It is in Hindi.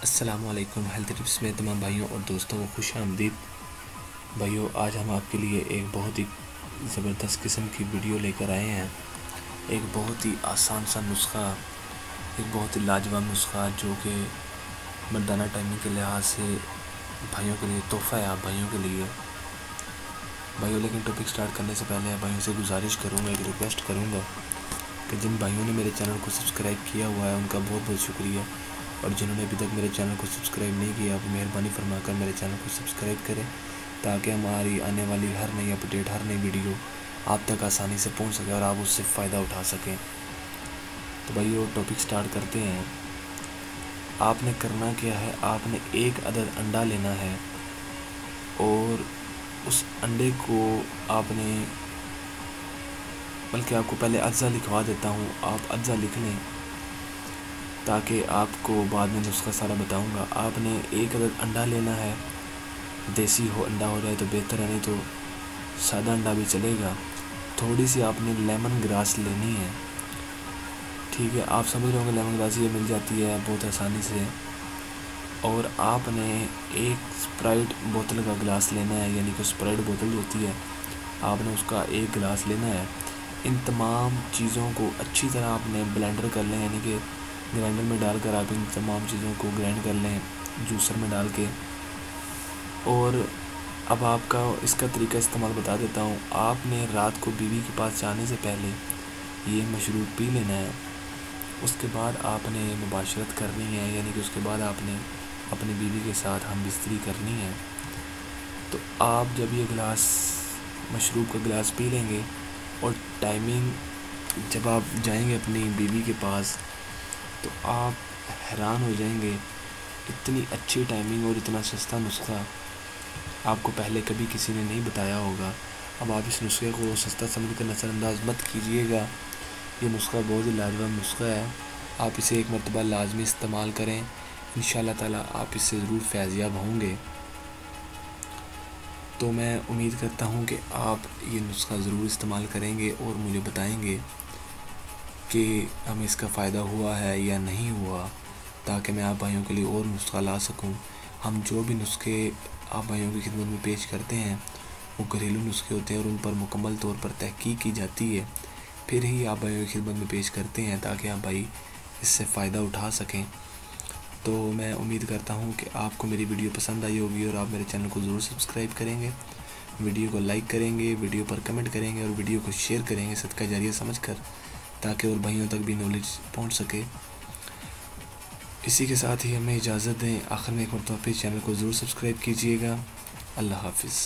अस्सलामुअलैकुम। हेल्थ टिप्स में तमाम भाइयों और दोस्तों को खुश आमदीद। भाइयों, आज हम आपके लिए एक बहुत ही ज़बरदस्त किस्म की वीडियो लेकर आए हैं। एक बहुत ही आसान सा नुस्खा, एक बहुत ही लाजवाब नुस्खा जो कि मर्दाना टाइमिंग के लिहाज से भाइयों के लिए तोहफ़ा है। आप भाइयों के लिए भाइयों, लेकिन टॉपिक स्टार्ट करने से पहले भाइयों से गुजारिश करूँगा, एक रिक्वेस्ट करूँगा कि जिन भाइयों ने मेरे चैनल को सब्सक्राइब किया हुआ है उनका बहुत बहुत शुक्रिया, और जिन्होंने अभी तक मेरे चैनल को सब्सक्राइब नहीं किया वो मेहरबानी फरमाकर मेरे चैनल को सब्सक्राइब करें, ताकि हमारी आने वाली हर नई अपडेट, हर नई वीडियो आप तक आसानी से पहुंच सके और आप उससे फ़ायदा उठा सकें। तो भाइयों, टॉपिक स्टार्ट करते हैं। आपने करना क्या है, आपने एक अदद अंडा लेना है और उस अंडे को आपने, बल्कि आपको पहले अज्जा लिखवा देता हूँ, आप अज्जा लिख लें ताकि आपको बाद में नुस्खा सारा बताऊंगा। आपने एक अदद अंडा लेना है, देसी हो अंडा हो जाए तो बेहतर है, नहीं तो सादा अंडा भी चलेगा। थोड़ी सी आपने लेमन ग्रास लेनी है, ठीक है। आप समझ रहे होंगे लेमन ग्रास ये मिल जाती है बहुत आसानी से। और आपने एक स्प्राइट बोतल का गिलास लेना है, यानी कि स्प्राइट बोतल होती है, आपने उसका एक गिलास लेना है। इन तमाम चीज़ों को अच्छी तरह आपने ब्लेंडर कर लें, यानी कि ग्राइंडर में डालकर आप इन तमाम चीज़ों को ग्राइंड कर लें, जूसर में डाल के। और अब आपका इसका तरीका इस्तेमाल बता देता हूँ। आपने रात को बीवी के पास जाने से पहले ये मशरूब पी लेना है। उसके बाद आपने मुबाशरत करनी है, यानी कि उसके बाद आपने अपनी बीवी के साथ हम बिस्तरी करनी है। तो आप जब ये गिलास, मशरूब का गिलास पी लेंगे और टाइमिंग जब आप जाएंगे अपनी बीवी के पास तो आप हैरान हो जाएंगे। इतनी अच्छी टाइमिंग और इतना सस्ता नुस्खा आपको पहले कभी किसी ने नहीं बताया होगा। अब आप इस नुस्खे को सस्ता समझकर नज़रअंदाज मत कीजिएगा। ये नुस्खा बहुत ही लाजवाब नुस्खा है। आप इसे एक मरतबा लाजमी इस्तेमाल करें, इंशाअल्लाह ताला आप इससे ज़रूर फैज़याब होंगे। तो मैं उम्मीद करता हूँ कि आप ये नुस्खा ज़रूर इस्तेमाल करेंगे और मुझे बताएंगे कि हमें इसका फ़ायदा हुआ है या नहीं हुआ, ताकि मैं आप भाइयों के लिए और नुस्खा ला सकूं। हम जो भी नुस्खे आप भाइयों की खिदमत में पेश करते हैं वो घरेलू नुस्खे होते हैं और उन पर मुकम्मल तौर पर तहकीक की जाती है, फिर ही आप भाइयों की खिदमत में पेश करते हैं ताकि आप भाई इससे फ़ायदा उठा सकें। तो मैं उम्मीद करता हूँ कि आपको मेरी वीडियो पसंद आई होगी और आप मेरे चैनल को ज़रूर सब्सक्राइब करेंगे, वीडियो को लाइक करेंगे, वीडियो पर कमेंट करेंगे और वीडियो को शेयर करेंगे सदका जारिया समझकर, ताकि और भाइयों तक भी नॉलेज पहुंच सके। इसी के साथ ही हमें इजाज़त दें। आखिर में एक मरतबा फिर चैनल को ज़रूर सब्सक्राइब कीजिएगा। अल्लाह हाफिज़।